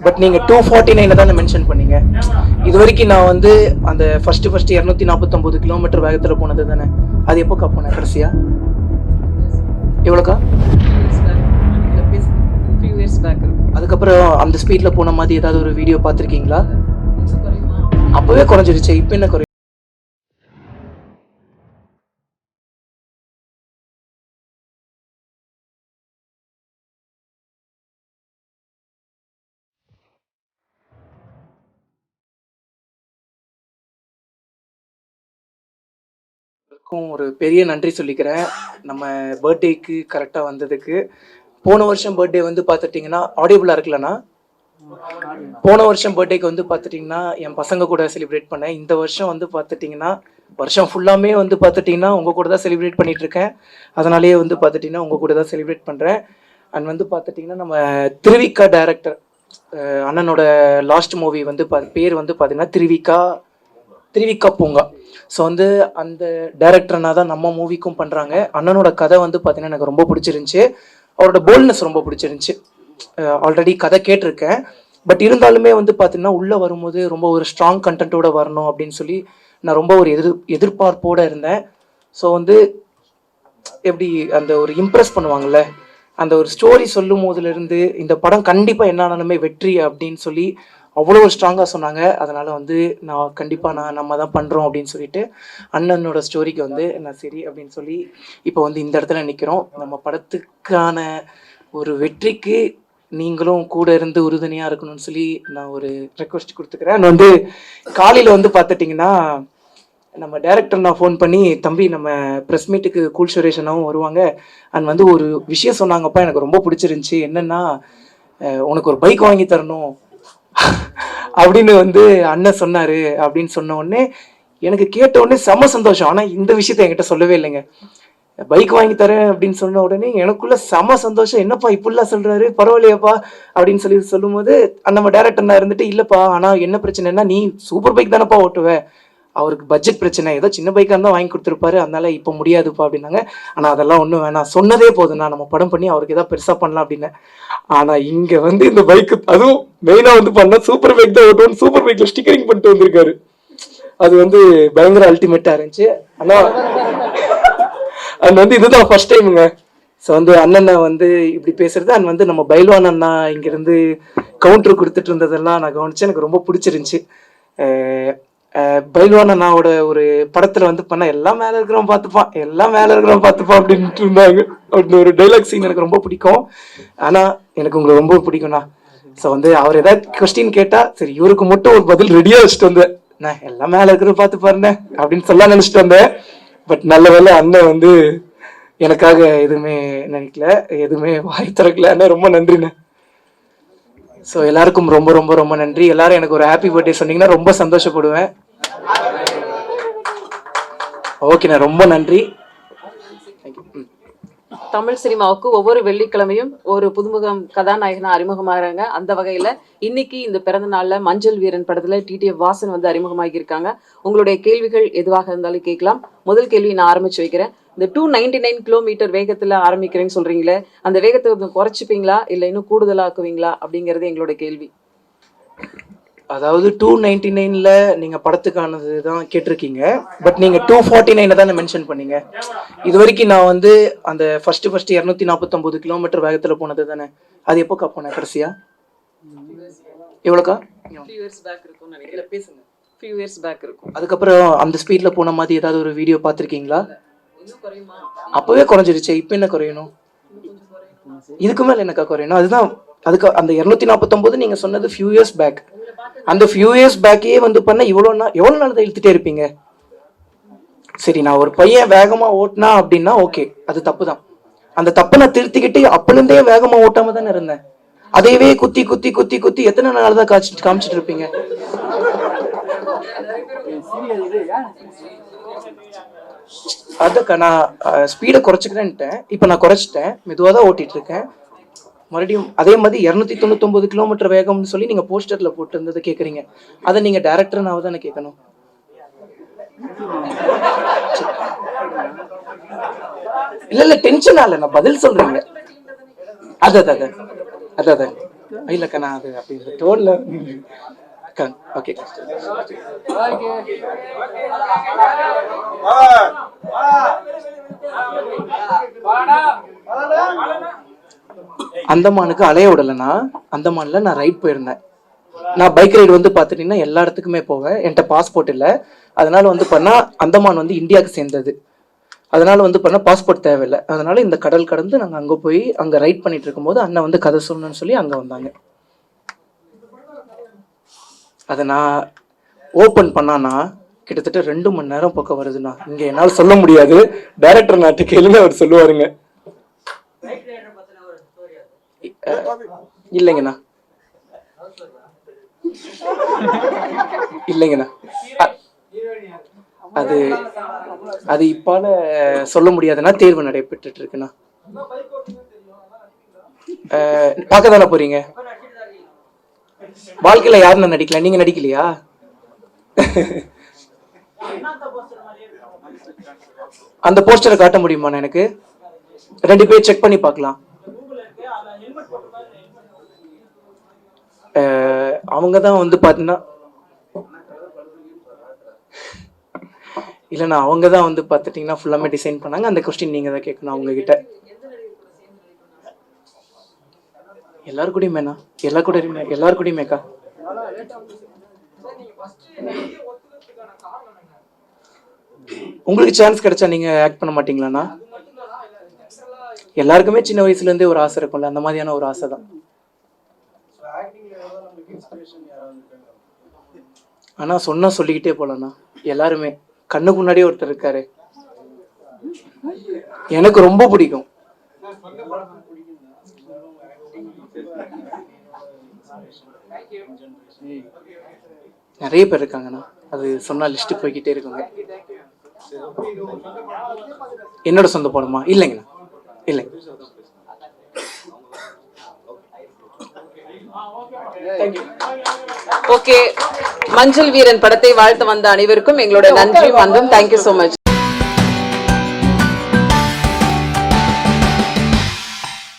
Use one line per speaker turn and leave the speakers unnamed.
But நீங்க 249 தானே mention பண்ணீங்க. இது வரைக்கும் நான் வந்து அந்த ஃபர்ஸ்ட் 249 கிலோமீட்டர் வேகத்துல போனது தானே. அது எப்போக்கா போனேன் கடைசியா? எவ்வளோக்கா? அதுக்கப்புறம் அந்த ஸ்பீட்ல போன மாதிரி ஏதாவது ஒரு வீடியோ பார்த்துருக்கீங்களா? அப்பவே குறைஞ்சிருச்சு, இப்போ என்ன குறை? ஒரு பெரிய நன்றி சொல்லிக்கிறேன் நம்ம பர்த்டேக்கு கரெக்டாக வந்ததுக்கு. போன வருஷம் பர்த்டே வந்து பார்த்துட்டிங்கன்னா ஆடியபிளாக இருக்கலண்ணா. போன வருஷம் பர்த்டேக்கு வந்து பார்த்துட்டிங்கன்னா என் பசங்க கூட செலிப்ரேட் பண்ணேன். இந்த வருஷம் வந்து பார்த்துட்டிங்கன்னா வருஷம் ஃபுல்லாமே வந்து பார்த்துட்டிங்கன்னா உங்கள் கூட தான் செலிப்ரேட் பண்ணிகிட்ருக்கேன். அதனாலேயே வந்து பார்த்துட்டிங்கன்னா உங்கள் கூட தான் செலிப்ரேட் பண்ணுறேன். அண்ட் வந்து பார்த்துட்டிங்கன்னா நம்ம திருவிக்கா டைரக்டர் அண்ணனோட லாஸ்ட் மூவி வந்து பேர் வந்து பார்த்தீங்கன்னா திருவிக்கா பூங்கா. ஸோ வந்து அந்த டைரக்டர்னா தான் நம்ம மூவிக்கும் பண்ணுறாங்க. அண்ணனோட கதை வந்து பார்த்தீங்கன்னா எனக்கு ரொம்ப பிடிச்சிருந்துச்சி. அவரோட போல்ட்னஸ் ரொம்ப பிடிச்சிருந்துச்சி. ஆல்ரெடி கதை கேட்டிருக்கேன். பட் இருந்தாலுமே வந்து பார்த்தீங்கன்னா உள்ளே வரும்போது ரொம்ப ஒரு ஸ்ட்ராங் கண்டென்ட்டோட வரணும் அப்படின்னு சொல்லி நான் ரொம்ப ஒரு எதிர்பார்ப்போடு இருந்தேன். ஸோ வந்து எப்படி அந்த ஒரு இம்ப்ரெஸ் பண்ணுவாங்கள்ல, அந்த ஒரு ஸ்டோரி சொல்லும் போதுலேருந்து இந்த படம் கண்டிப்பாக என்ன ஆனாலுமே வெற்றி அப்படின்னு சொல்லி அவ்வளோ ஸ்ட்ராங்காக சொன்னாங்க. அதனால் வந்து நான் கண்டிப்பாக நம்ம தான் பண்ணுறோம் அப்படின்னு சொல்லிட்டு அண்ணனோட ஸ்டோரிக்கு வந்து நான் சரி அப்படின்னு சொல்லி இப்போ வந்து இந்த இடத்துல நிற்கிறோம். நம்ம படத்துக்கான ஒரு வெற்றிக்கு நீங்களும் கூட இருந்து உறுதுணையாக இருக்கணும்னு சொல்லி நான் ஒரு ரெக்வஸ்ட் கொடுத்துக்கிறேன். வந்து காலையில் வந்து பார்த்துட்டிங்கன்னா நம்ம டைரக்டர் நான் ஃபோன் பண்ணி, தம்பி நம்ம ப்ரெஸ் மீட்டுக்கு கூல் சுரேஷனாவும் வருவாங்க. அண்ட் வந்து ஒரு விஷயம் சொன்னாங்கப்பா, எனக்கு ரொம்ப பிடிச்சிருந்துச்சி. என்னென்னா உனக்கு ஒரு பைக் வாங்கி தரணும் அப்படின்னு வந்து அண்ணன் சொன்னார் அப்படின்னு சொன்ன உடனே எனக்கு கேட்ட உடனே செம சந்தோஷம். ஆனால் இந்த விஷயத்த என்கிட்ட சொல்லவே இல்லைங்க. பைக் வாங்கி தரேன் அப்படின்னு சொன்ன உடனே எனக்குள்ள செம சந்தோஷம். என்னப்பா இப்படிலாம் சொல்கிறாரு, பரவாயில்லையாப்பா அப்படின்னு சொல்லி சொல்லும்போது நம்ம டேரக்டர் நான் இருந்துட்டு, இல்லைப்பா ஆனால் என்ன பிரச்சனைனா நீ சூப்பர் பைக் தானேப்பா ஓட்டுவேன், அவருக்கு பட்ஜெட் பிரச்சனை, ஏதோ சின்ன பைக்காக இருந்தால் வாங்கி கொடுத்துருப்பாரு, அதனால இப்போ முடியாதுப்பா அப்படின்னாங்க. ஆனால் அதெல்லாம் ஒன்றும் வேணாம், சொன்னதே போதும், நான் நம்ம படம் பண்ணி அவருக்கு ஏதாவது பெருசாக பண்ணலாம் அப்படின்னு. ஆனால் இங்கே வந்து இந்த பைக்கு அதுவும் மெயினாக வந்து பண்ணால் சூப்பர் பைக் தான் ஓட்டுவோம், சூப்பர் பைக்கில் ஸ்டிக்கரிங் பண்ணிட்டு வந்திருக்காரு. அது வந்து பயங்கர அல்டிமேட்டாக இருந்துச்சு. ஆனால் அது வந்து இதுதான் ஃபர்ஸ்ட் டைமுங்க. ஸோ வந்து அண்ணனை வந்து இப்படி பேசுறது அண்ட் வந்து நம்ம பைல்வான் அண்ணா இங்கேருந்து கவுண்டர் கொடுத்துட்டு இருந்ததெல்லாம் நான் கவனிச்சு எனக்கு ரொம்ப பிடிச்சிருந்துச்சி. பைல்வான் அண்ணாவோட ஒரு படத்துல வந்து பண்ண எல்லாம் மேல இருக்கிறவன் பார்த்துப்பான் அப்படின்ட்டு இருந்தாங்க. அப்படின்னு ஒரு டைலாக் சீன் எனக்கு ரொம்ப பிடிக்கும். ஆனா எனக்கு உங்களுக்கு ரொம்ப பிடிக்கும்ண்ணா. ஸோ வந்து அவர் ஏதாவது கொஸ்டின் கேட்டா சரி இவருக்கு மட்டும் ஒரு பதில் ரெடியா வச்சுட்டு வந்தேன். நான் எல்லாம் மேல இருக்கிற பார்த்து பாருங்க அப்படின்னு சொல்ல நினைச்சிட்டு வந்தேன். பட் நல்ல வேலை அண்ணன் வந்து எனக்காக எதுவுமே நினைக்கல, எதுவுமே வாய் திறக்கல. அண்ணா ரொம்ப நன்றிண்ணே. ஸோ எல்லாருக்கும் ரொம்ப ரொம்ப ரொம்ப நன்றி. எல்லாரும் எனக்கு ஒரு ஹாப்பி பர்த்டே சொன்னீங்கன்னா ரொம்ப சந்தோஷப்படுவேன். ஓகேண்ணா, ரொம்ப நன்றி.
தமிழ் சினிமாவுக்கு ஒவ்வொரு வெள்ளிக்கிழமையும் ஒரு புதுமுகம் கதாநாயகனா அறிமுகமாகறாங்க. அந்த வகையில இன்னைக்கு இந்த பிறந்த நாள்ல மஞ்சள் வீரன் படத்துல டிடிஎஃப் வாசன் வந்து அறிமுகமாகி இருக்காங்க. உங்களுடைய கேள்விகள் எதுவாக இருந்தாலும் கேட்கலாம். முதல் கேள்வி நான் ஆரம்பிச்சு வைக்கிறேன். இந்த 299 கிலோமீட்டர் வேகத்துல ஆரம்பிக்கிறேன்னு சொல்றீங்களே, அந்த வேகத்தை கொஞ்சம் குறைச்சிப்பீங்களா இல்ல இன்னும் கூடுதலாக்குவீங்களா அப்படிங்கிறது எங்களோட கேள்வி.
அதாவது 299ல நீங்க படத்துக்கானது தான் கேட்டிருக்கீங்க. பட் நீங்க 249 தானே மென்ஷன் பண்ணீங்க. இது வரைக்கும் நான் வந்து அந்த ஃபர்ஸ்ட் 249 கிலோமீட்டர் வேகத்துல போனது தானே. அது எப்போக்கா போனேன் கடைசியா? எவ்வளோக்கா? அதுக்கப்புறம் அந்த ஸ்பீட்ல போன மாதிரி ஏதாவது ஒரு வீடியோ பார்த்துருக்கீங்களா? அப்பவே குறைஞ்சிருச்சு, இப்போ என்ன குறையணும்? இதுக்கு மேல என்னக்கா குறையணும்? அதுதான் அதுக்கு அந்த 249 நீங்க சொன்னது ஃபியூ இயர்ஸ் பேக். அந்த ஃபியூ இயர்ஸ் பேக்கே வந்து பண்ண எவ்வளவு நாள் தான் இழுத்துட்டே இருப்பீங்க? சரி, நான் ஒரு பையன் வேகமா ஓட்டினா அப்படின்னா ஓகே, அது தப்பு தான். அந்த தப்பை நான் திருத்திக்கிட்டு அப்பலேருந்தே வேகமா ஓட்டாம தானே இருந்தேன். அதையவே குத்தி குத்தி குத்தி குத்தி எத்தனை நாள் தான் காமிச்சிட்டு இருப்பீங்க? அதுக்கா நான் ஸ்பீடை குறைச்சிக்கிறேன்ட்டேன். இப்போ நான் குறைச்சிட்டேன், மெதுவாக தான் ஓட்டிட்டு இருக்கேன். மறுபடியும் அதே மாதிரி 299 கிலோமீட்டர் வேகம்னு சொல்லி நீங்க போஸ்டர்ல போட்டு இருந்ததை கேட்குறீங்க. அதை நீங்க டைரக்டர்னாவ தானே கேட்கணும். இல்ல டென்ஷன் ஆகல, நான் பதில் சொல்றேங்க. அதான் இல்லக்கா நான் அது அப்படி இந்த டோன்ல அக்கா ஓகே. அந்தமானுக்கு அலைய விடலைன்னா அந்தமான்ல நான் ரைட் போயிருந்தேன். நான் பைக் ரைடு வந்து பார்த்துட்டீங்கன்னா எல்லா இடத்துக்குமே போவேன். என்கிட்ட பாஸ்போர்ட் இல்லை, அதனால வந்து பண்ணா அந்தமான் வந்து இந்தியாவுக்கு சேர்ந்தது, அதனால வந்து பண்ண பாஸ்போர்ட் தேவையில்லை. அதனால இந்த கடல் கடந்து நாங்கள் அங்கே போய் அங்கே ரைட் பண்ணிட்டு இருக்கும்போது அண்ணன் வந்து கதை சொல்லணும்னு சொல்லி அங்கே வந்தாங்க. அதை நான் ஓப்பன் பண்ணானா கிட்டத்தட்ட 2 மணி நேரம் பக்கம் வருதுண்ணா. இங்கே என்னால் சொல்ல முடியாது, டைரக்டர் நாட்டு கேளுங்க, அவர் சொல்லுவாருங்க. இல்லைங்கண்ணா இல்லைங்கண்ணா அது அது இப்பால சொல்ல முடியாதுன்னா தேர்வு நடைபெற்றுட்டு இருக்குண்ணா. பார்க்க தானே போறீங்க. வாழ்க்கையில யாருன்னு நடிக்கல, நீங்க நடிக்கலையா? அந்த போஸ்டரை காட்ட முடியுமா எனக்கு? 2 பேர் செக் பண்ணி பார்க்கலாம். அவங்க தான் வந்து பாத்தீங்கன்னா இல்லைண்ணா, அவங்க தான் வந்து பார்த்துட்டிங்கன்னா ஃபுல்லாமே டிசைன் பண்ணாங்க. அந்த கொஸ்டின் நீங்கள் தான் கேட்கணும் அவங்க கிட்ட. எல்லாரு கூடயுமேண்ணா, எல்லாரு கூடயுமேக்கா. உங்களுக்கு சான்ஸ் கிடைச்சா நீங்க ஆக்ட் பண்ண மாட்டீங்களாண்ணா? எல்லாருக்குமே சின்ன வயசுல இருந்தே ஒரு ஆசை இருக்கும்ல, அந்த மாதிரியான ஒரு ஆசை தான். ஆனா சொன்னா சொல்லிக்கிட்டே போலண்ணா. எல்லாருமே கண்ணுக்கு முன்னாடியே ஒருத்தர் இருக்காரு, எனக்கு ரொம்ப பிடிக்கும். நிறைய பேர் இருக்காங்கண்ணா, அது சொன்னா லிஸ்ட் போய்கிட்டே இருக்குங்க. என்னோட சொந்த படமா? இல்லைங்கண்ணா, இல்லைங்க.
ஓகே, மஞ்சள் வீரன் படத்தை வாழ்த்து வந்த அனைவருக்கும் எங்களோட நன்றி வந்தோம். Thank you so much.